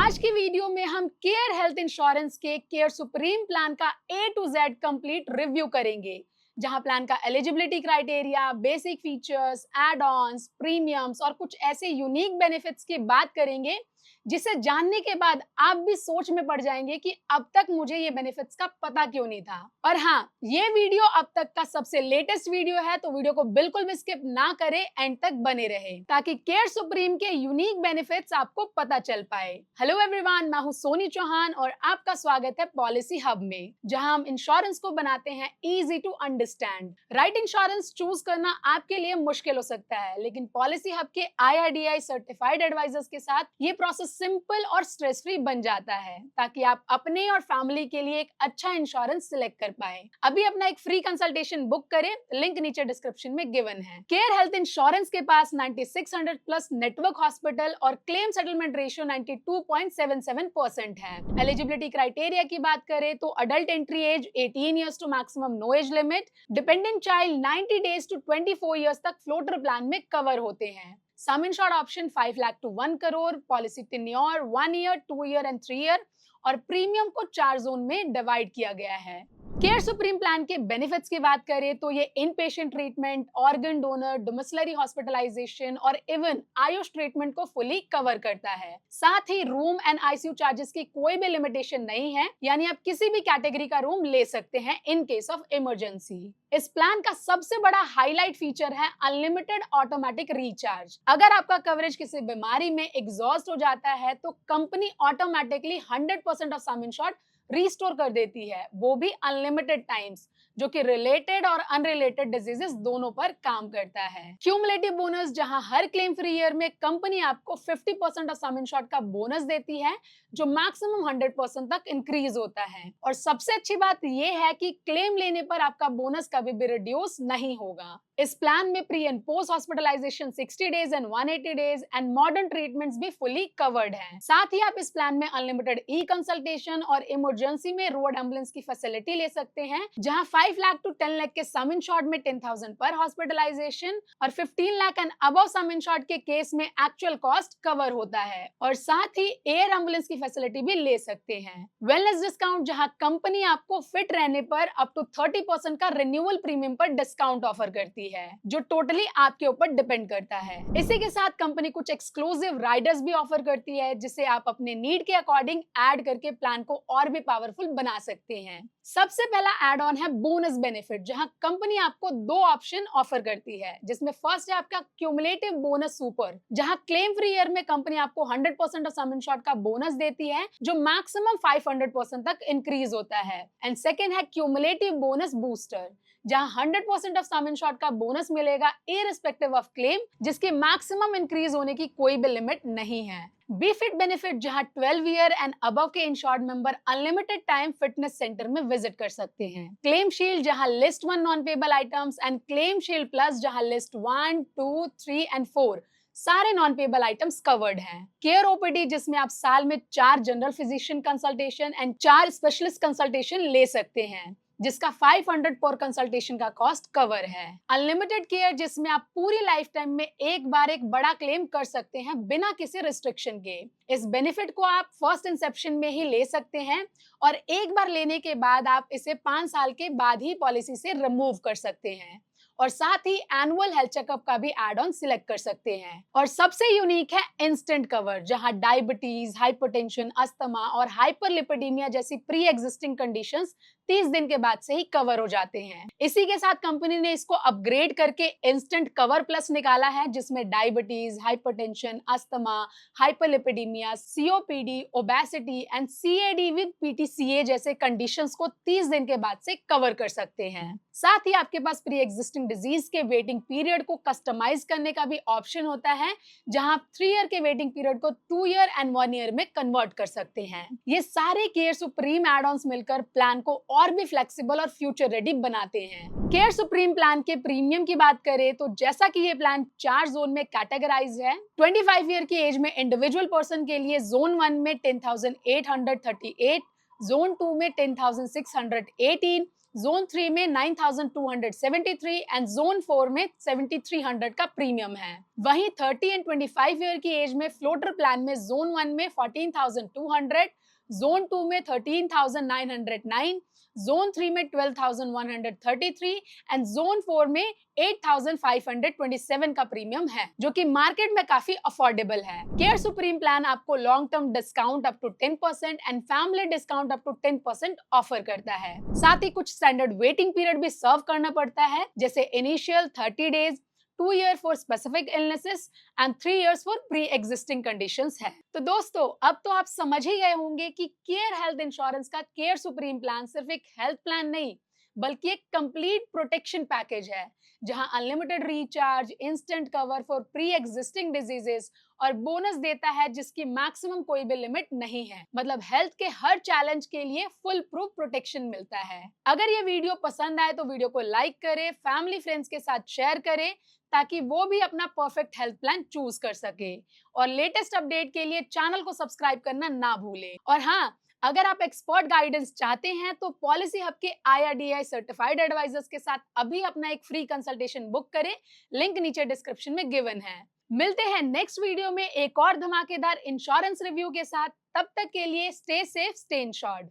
आज की वीडियो में हम केयर हेल्थ इंश्योरेंस के केयर सुप्रीम प्लान का A to Z complete review करेंगे, जहां प्लान का eligibility criteria, basic features, add ons, premiums और कुछ ऐसे यूनिक बेनिफिट्स की बात करेंगे जिसे जानने के बाद आप भी सोच में पड़ जाएंगे कि अब तक मुझे ये बेनिफिट्स का पता क्यों नहीं था। और हाँ, ये वीडियो अब तक का सबसे लेटेस्ट वीडियो है, तो वीडियो को बिल्कुल भी स्किप ना करें, एंड तक बने रहे ताकि केयर सुप्रीम के यूनिक बेनिफिट्स आपको पता चल पाए। हेलो एवरीवन, मैं हूं सोनी चौहान और आपका स्वागत है पॉलिसी हब में, जहां हम इंश्योरेंस को बनाते हैं easy to understand. Right insurance choose करना आपके लिए मुश्किल हो सकता है, लेकिन पॉलिसी हब के IRDAI सर्टिफाइड एडवाइजर्स के साथ ये प्रोसेस सिंपल और स्ट्रेस फ्री बन जाता है, ताकि आप अपने और फैमिली के लिए एक अच्छा इंश्योरेंस सिलेक्ट कर पाए। अभी अपना एक फ्री कंसल्टेशन बुक करें, लिंक नीचे डिस्क्रिप्शन में गिवन है। केयर हेल्थ इंश्योरेंस के पास 9600 प्लस नेटवर्क हॉस्पिटल और क्लेम सेटलमेंट रेशियो 92.77% है। एलिजिबिलिटी क्राइटेरिया की बात करें तो adult entry age 18 years to maximum no age limit, dependent child 90 days to 24 years तक फ्लोटर प्लान में कवर होते हैं। Sum insured option 5 lakh to 1 crore, policy tenure 1 year, 2 year and 3 year, और प्रीमियम को 4 जोन में डिवाइड किया गया है। केयर सुप्रीम प्लान के बेनिफिट्स की बात करें तो ये in patient treatment, organ donor, domiciliary hospitalisation और इवन आयुष ट्रीटमेंट को फुली कवर करता है। साथ ही रूम एंड ICU चार्जेस की कोई भी लिमिटेशन नहीं है, यानी आप किसी भी कैटेगरी का रूम ले सकते हैं इन केस ऑफ इमरजेंसी। इस प्लान का सबसे बड़ा हाईलाइट फीचर है अनलिमिटेड ऑटोमेटिक रिचार्ज। अगर आपका कवरेज किसी बीमारी में एग्जॉस्ट हो जाता है तो company automatically 100% of some insured restore कर देती है, वो भी अनलिमिटेड टाइम्स, जो कि रिलेटेड और अनरिलेटेड डिजीजेस दोनों पर काम करता है। क्यूमुलेटिव बोनस, जहां हर क्लेम फ्री ईयर में कंपनी आपको 50% ऑफ सम इंश्योर्ड का बोनस देती है, जो मैक्सिमम 100% तक इंक्रीज होता है। और सबसे अच्छी बात यह है कि क्लेम लेने पर आपका बोनस कभी भी रिड्यूस नहीं होगा। इस प्लान में pre and post hospitalization 60 days and 180 days and modern treatments भी फुली कवर्ड हैं। साथ ही आप इस प्लान में अनलिमिटेड ई कंसल्टेशन और इमरजेंसी में रोड एम्बुलेंस की फैसिलिटी ले सकते हैं, जहां 5 लाख टू 10 लाख के सम इंश्योर्ड में 10,000 पर हॉस्पिटलाइजेशन और 15 lakh and above some insured के केस में एक्चुअल कॉस्ट कवर होता है। और साथ ही एयर एम्बुलेंस की फैसिलिटी भी ले सकते हैं। वेलनेस डिस्काउंट, जहां कंपनी आपको फिट रहने पर अप टू 30% का रिन्यूअल प्रीमियम पर डिस्काउंट ऑफर करती है, जो टोटली आपके ऊपर डिपेंड करता है। इसी के साथ कंपनी कुछ एक्सक्लूसिव राइडर्स भी ऑफर करती है, जिसे आप अपने नीड के अकॉर्डिंग ऐड करके प्लान को और भी पावरफुल बना सकते हैं। सबसे पहला एड ऑन है बोनस बेनिफिट, जहां कंपनी आपको 2 ऑप्शन ऑफर करती है, जिसमें फर्स्ट है आपका क्यूमुलेटिव बोनस सुपर, जहां क्लेम फ्री ईयर में कंपनी आपको 100% ऑफ सम इंश्योर्ड का बोनस देती है, जो मैक्सिमम 500% तक इंक्रीज होता है। एंड सेकेंड है क्यूमुलेटिव बोनस बूस्टर, जहां 100% ऑफ सम इंश्योर्ड का बोनस मिलेगा इररिस्पेक्टिव ऑफ क्लेम, जिसके मैक्सिमम इंक्रीज होने की कोई भी लिमिट नहीं है। बी फिट बेनिफिट, जहां 12 ईयर एंड अबव के insured member unlimited time fitness centre में विजिट कर सकते हैं। क्लेम शील्ड, जहां list 1 non payable items and claim shield plus, जहां लिस्ट 1, 2, 3 एंड 4 सारे नॉन पेबल आइटम्स कवर्ड हैं। केयर OPD, जिसमें आप साल में 4 general physician consultation and 4 specialist consultation ले सकते हैं, जिसका 500 पर कंसल्टेशन का कॉस्ट कवर है। अनलिमिटेड केयर, जिसमें आप पूरी लाइफ टाइम में एक बार एक बड़ा क्लेम कर सकते हैं बिना किसी रिस्ट्रिक्शन के। इस बेनिफिट को आप फर्स्ट इंसेप्शन में ही ले सकते हैं और एक बार लेने के बाद आप इसे 5 साल के बाद ही पॉलिसी से रिमूव कर सकते हैं। और साथ ही एनुअल हेल्थ चेकअप का भी एड ऑन सिलेक्ट कर सकते हैं। और सबसे यूनिक है इंस्टेंट कवर, जहां डायबिटीज, हाइपरटेंशन, अस्थमा और हाइपरलिपिडीमिया जैसी प्री एग्जिस्टिंग कंडीशंस 30 दिन के बाद से ही कवर हो जाते हैं। इसी के साथ कंपनी ने इसको अपग्रेड करके इंस्टेंट कवर प्लस निकाला है, जिसमें diabetes, hypertension, asthma, hyperlipidaemia, COPD, obesity and CAD with PTCA जैसे कंडीशंस को 30 दिन के बाद से कवर कर सकते हैं। साथ ही आपके पास प्री एग्जिस्टिंग डिजीज के वेटिंग पीरियड को कस्टमाइज करने का भी ऑप्शन होता है, जहां आप 3 ईयर के वेटिंग पीरियड को 2 ईयर एंड 1 ईयर में कन्वर्ट कर सकते हैं। ये सारे केयर सुप्रीम एड ऑन्स मिलकर प्लान को और भी फ्लेक्सिबल और फ्यूचर रेडी बनाते हैं। केयर सुप्रीम प्लान के प्रीमियम की बात करें तो जैसा कि ये प्लान 4 जोन में कैटेगराइज है, 25 ईयर की एज में इंडिविजुअल पर्सन के लिए जोन 1 में 10,838, जोन 2 में 10,618, जोन 3 में 9,273 एंड जोन 4 में 7,300 का प्रीमियम है। वहीं 30 एंड 25 ईयर की एज में फ्लोटर प्लान में जोन 1 में 14,200, जोन 2 में 13,909, जोन 3 में 12,133 एंड जोन 4 में 8,527 का प्रीमियम है, जो कि मार्केट में काफी अफोर्डेबल है। केयर सुप्रीम प्लान आपको long term discount up to 10% and family discount up to 10% offer करता है। साथ ही कुछ स्टैंडर्ड वेटिंग पीरियड भी सर्व करना पड़ता है, जैसे initial 30 days, 2 year for specific illnesses and 3 years for pre existing conditions है। तो दोस्तों, अब तो आप समझ ही गए होंगे कि केयर हेल्थ इंश्योरेंस का केयर सुप्रीम प्लान सिर्फ एक हेल्थ प्लान नहीं, बल्कि एक कंप्लीट प्रोटेक्शन पैकेज है, जहां unlimited recharge, instant cover for pre existing diseases और बोनस देता है जिसकी मैक्सिमम कोई भी लिमिट नहीं है। मतलब हेल्थ के हर चैलेंज के लिए फुल प्रूफ प्रोटेक्शन मिलता है। अगर ये वीडियो पसंद आए तो वीडियो को लाइक करें, फैमिली फ्रेंड्स के साथ शेयर करें, ताकि वो भी अपना परफेक्ट हेल्थ प्लान चूज कर सके। और लेटेस्ट अपडेट के लिए चैनल को सब्सक्राइब करना ना भूलें। और हाँ, अगर आप एक्सपर्ट गाइडेंस चाहते हैं तो पॉलिसी हब के IRDAI सर्टिफाइड एडवाइजर्स के साथ अभी अपना एक फ्री कंसल्टेशन बुक करें। लिंक नीचे डिस्क्रिप्शन में गिवन है। मिलते हैं नेक्स्ट वीडियो में एक और धमाकेदार इंश्योरेंस रिव्यू के साथ। तब तक के लिए स्टे सेफ, स्टे इंश्योर्ड।